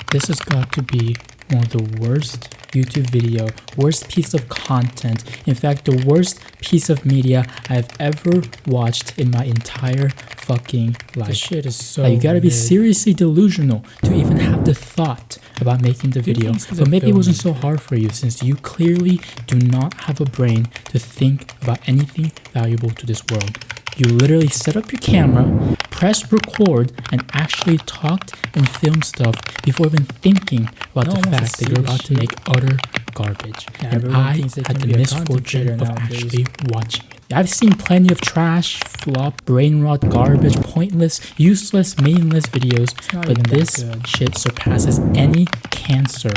This has got to be one of the worst YouTube video, worst piece of content, in fact the worst piece of media I've ever watched in my entire fucking life. This shit is so you gotta be seriously delusional to even have the thought about making the video. But maybe it wasn't so hard for you, since you clearly do not have a brain to think about anything valuable to this world. You literally set up your camera, press record, and actually talked and filmed stuff before even thinking about the fact that you're about to make utter garbage. And I had the misfortune of actually watching it. I've seen plenty of trash, flop, brain rot, garbage, pointless, useless, meaningless videos, but this shit surpasses any cancer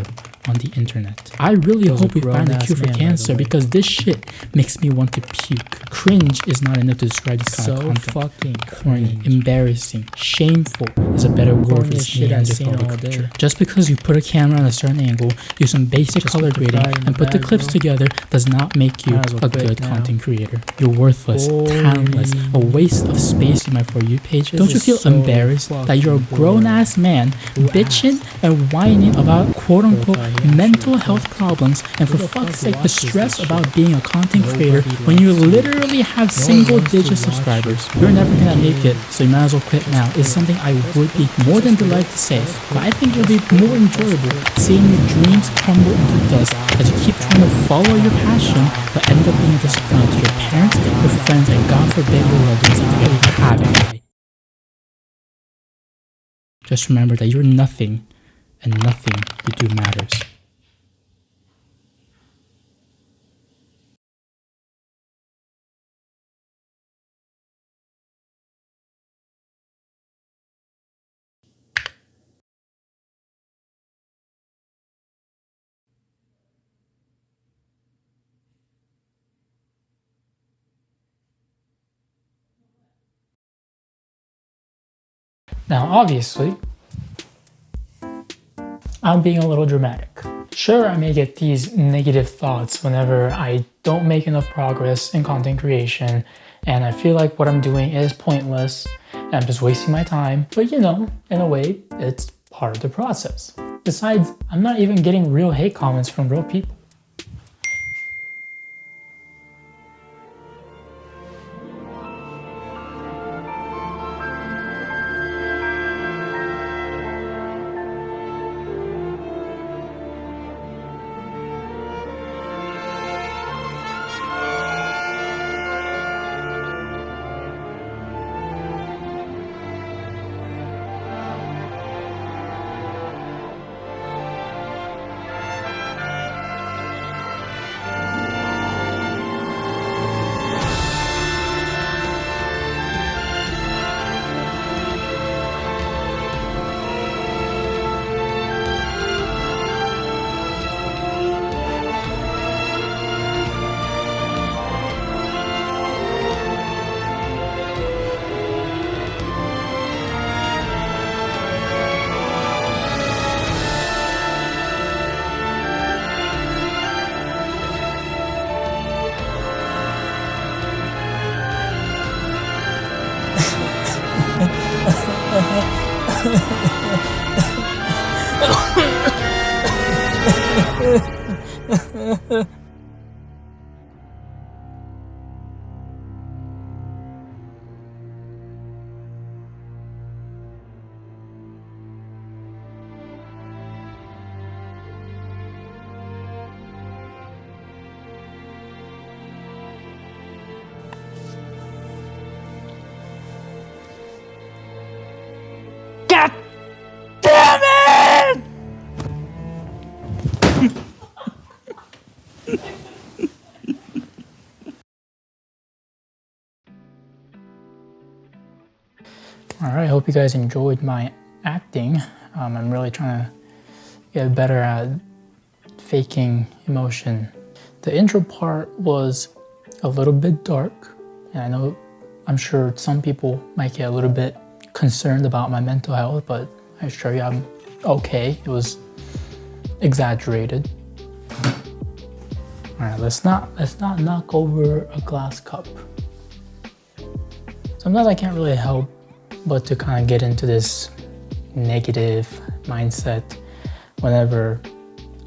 on the internet. I really hope we find a cure for cancer, because this shit makes me want to puke. Cringe is not enough to describe this kind of content. Fucking corny, embarrassing, shameful is a better word for this Neanderthal creature. Just because you put a camera on a certain angle, use some basic color grading, and put the clips together does not make you a good content creator. You're worthless, talentless, a waste of space in my For You page. Don't you feel embarrassed that you're a grown-ass man bitching and whining about quote-unquote mental health problems, and for fuck's sake the stress about being a content creator when you literally have single-digit subscribers? You're never gonna make it, so you might as well quit now, is something I would be more than delighted to say, but I think it would be more enjoyable seeing your dreams crumble into dust as you keep trying to follow your passion but end up being a disappointment to your parents, your friends, and God forbid your loved ones if you even have any. Just remember that you're nothing, and nothing you do matters. Now, obviously, I'm being a little dramatic. Sure, I may get these negative thoughts whenever I don't make enough progress in content creation, and I feel like what I'm doing is pointless, and I'm just wasting my time. But you know, in a way, it's part of the process. Besides, I'm not even getting real hate comments from real people. God damn it! Alright, hope you guys enjoyed my acting. I'm really trying to get better at faking emotion. The intro part was a little bit dark, and I'm sure some people might get a little bit concerned about my mental health, but I assure you I'm okay. It was exaggerated. All right, let's not knock over a glass cup. Sometimes I can't really help but to kind of get into this negative mindset whenever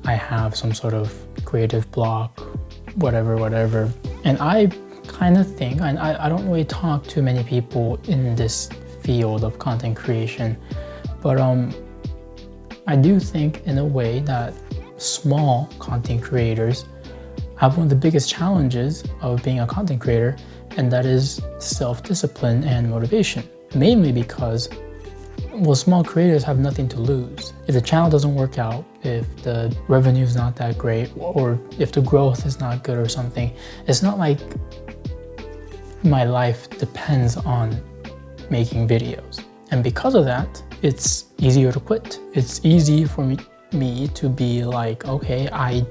I have some sort of creative block, whatever. And I kind of think, I don't really talk to many people in this field of content creation, but I do think in a way that small content creators have one of the biggest challenges of being a content creator, and that is self-discipline and motivation. Mainly because, well, small creators have nothing to lose. If the channel doesn't work out, if the revenue is not that great, or if the growth is not good or something, it's not like my life depends on making videos. And because of that, it's easier to quit. It's easy for me to be like, okay, I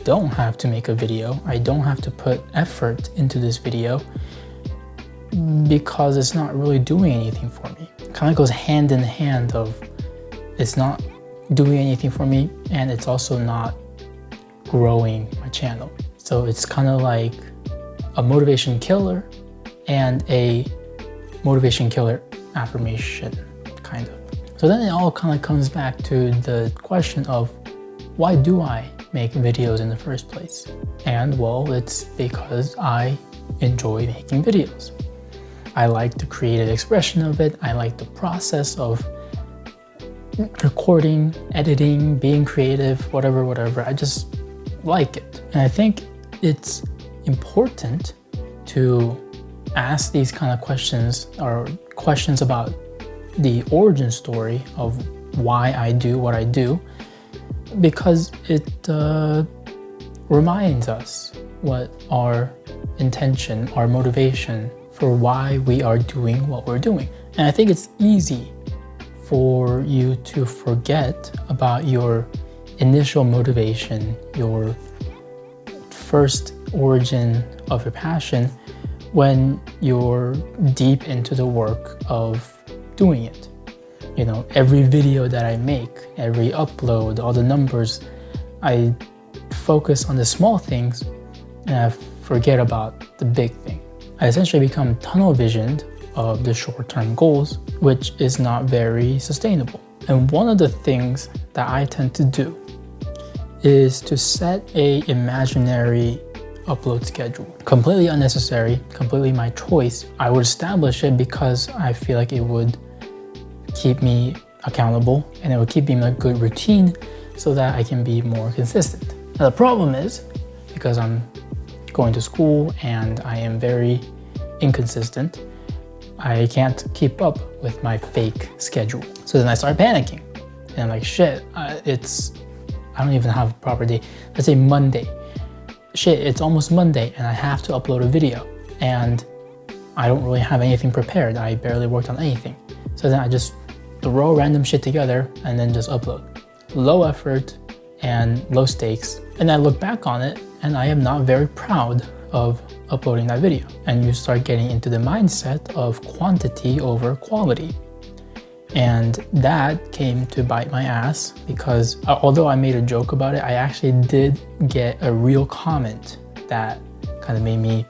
don't have to make a video. I don't have to put effort into this video because it's not really doing anything for me. It kind of goes hand in hand of it's not doing anything for me and it's also not growing my channel. So it's kind of like a motivation killer and a motivation killer affirmation, kind of. So then it all kind of comes back to the question of, why do I make videos in the first place? And well, it's because I enjoy making videos. I like the creative expression of it. I like the process of recording, editing, being creative, whatever. I just like it. And I think it's important to ask these kind of questions, or questions about the origin story of why I do what I do, because it reminds us what our intention, our motivation for why we are doing what we're doing. And I think it's easy for you to forget about your initial motivation, your first origin of your passion, when you're deep into the work of doing it. You know, every video that I make, every upload, all the numbers, I focus on the small things and I forget about the big thing. I essentially become tunnel visioned of the short-term goals, which is not very sustainable. And one of the things that I tend to do is to set a imaginary upload schedule. Completely unnecessary, completely my choice. I would establish it because I feel like it would keep me accountable and it would keep me in a good routine so that I can be more consistent. Now the problem is, because I'm going to school and I am very inconsistent, I can't keep up with my fake schedule. So then I start panicking and I'm like, shit, I don't even have a proper day. Let's say Monday. Shit, it's almost Monday and I have to upload a video and I don't really have anything prepared. I barely worked on anything. So then I just throw random shit together and then just upload. Low effort and low stakes. And I look back on it and I am not very proud of uploading that video. And you start getting into the mindset of quantity over quality. And that came to bite my ass because although I made a joke about it, I actually did get a real comment that kind of made me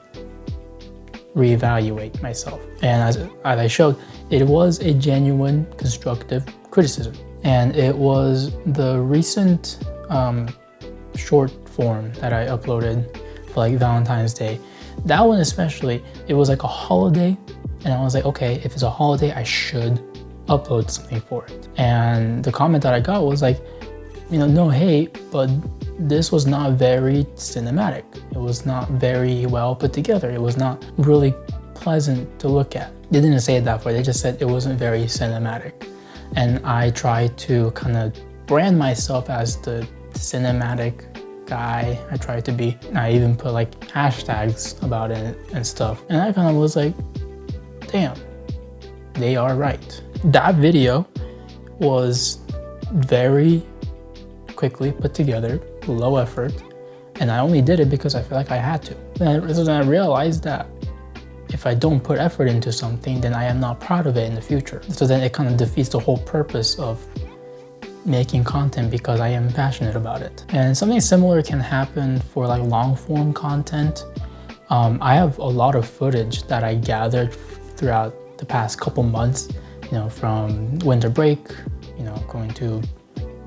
reevaluate myself. And as I showed, it was a genuine constructive criticism. And it was the recent short form that I uploaded for like Valentine's Day. That one especially, it was like a holiday. And I was like, okay, if it's a holiday, I should upload something for it. And the comment that I got was like, you know, no hate, but this was not very cinematic. It was not very well put together. It was not really pleasant to look at. They didn't say it that way. They just said it wasn't very cinematic. And I tried to kind of brand myself as the cinematic guy. I tried to be. I even put like hashtags about it and stuff. And I kind of was like, damn, they are right. That video was very quickly put together, low effort, and I only did it because I feel like I had to. So then I realized that if I don't put effort into something, then I am not proud of it in the future. So then it kind of defeats the whole purpose of making content because I am passionate about it. And something similar can happen for like long form content. I have a lot of footage that I gathered throughout the past couple months, you know, from winter break, you know, going to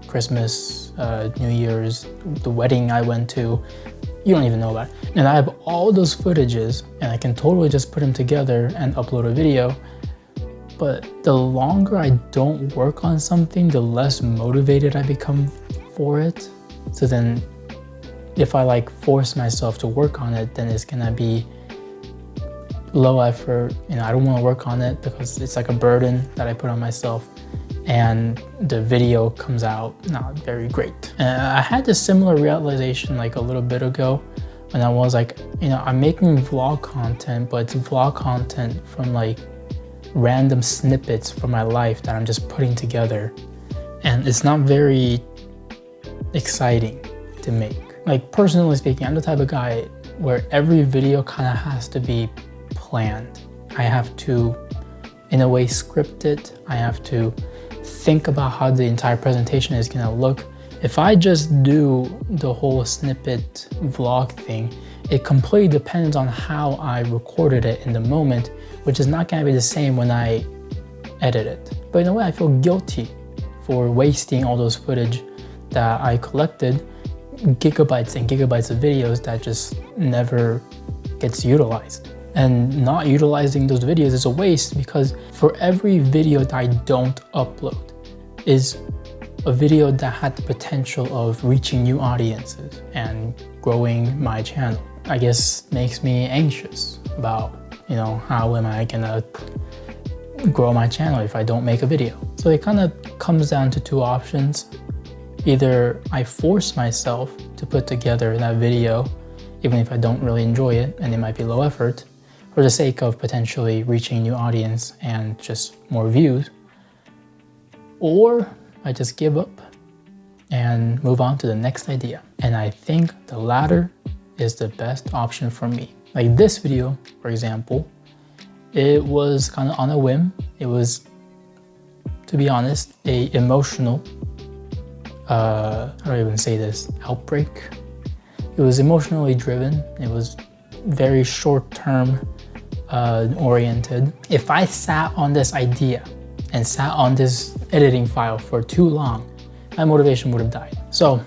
Christmas, New Year's, the wedding I went to. You don't even know about it. And I have all those footages and I can totally just put them together and upload a video. But the longer I don't work on something, the less motivated I become for it. So then if I like force myself to work on it, then it's gonna be low effort. You know, I don't want to work on it because it's like a burden that I put on myself, and the video comes out not very great. And I had this similar realization like a little bit ago when I was like, you know, I'm making vlog content, but it's vlog content from like random snippets from my life that I'm just putting together, and it's not very exciting to make. Like, personally speaking, I'm the type of guy where every video kind of has to be planned. I have to, in a way, script it. I have to think about how the entire presentation is gonna look. If I just do the whole snippet vlog thing, it completely depends on how I recorded it in the moment, which is not gonna be the same when I edit it. But in a way, I feel guilty for wasting all those footage that I collected, gigabytes and gigabytes of videos that just never gets utilized. And not utilizing those videos is a waste, because for every video that I don't upload is a video that had the potential of reaching new audiences and growing my channel. I guess makes me anxious about, you know, how am I gonna grow my channel if I don't make a video? So it kind of comes down to two options. Either I force myself to put together that video, even if I don't really enjoy it and it might be low effort, for the sake of potentially reaching a new audience and just more views, or I just give up and move on to the next idea. And I think the latter is the best option for me. Like this video, for example, it was kind of on a whim. It was, to be honest, a emotional, how do I even say this, outbreak. It was emotionally driven. It was very short-term oriented. If I sat on this idea and sat on this editing file for too long, my motivation would have died. So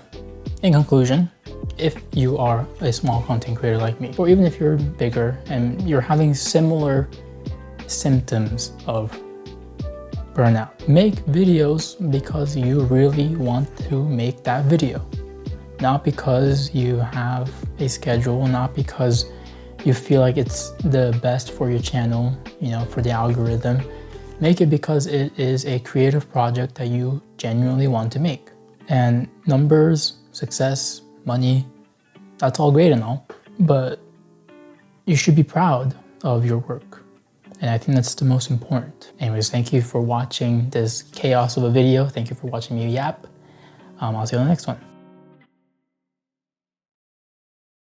in conclusion, if you are a small content creator like me, or even if you're bigger and you're having similar symptoms of burnout, make videos because you really want to make that video, not because you have a schedule, not because you feel like it's the best for your channel, you know, for the algorithm. Make it because it is a creative project that you genuinely want to make. And numbers, success, money, that's all great and all, but you should be proud of your work. And I think that's the most important. Anyways, thank you for watching this chaos of a video. Thank you for watching me yap. I'll see you on the next one.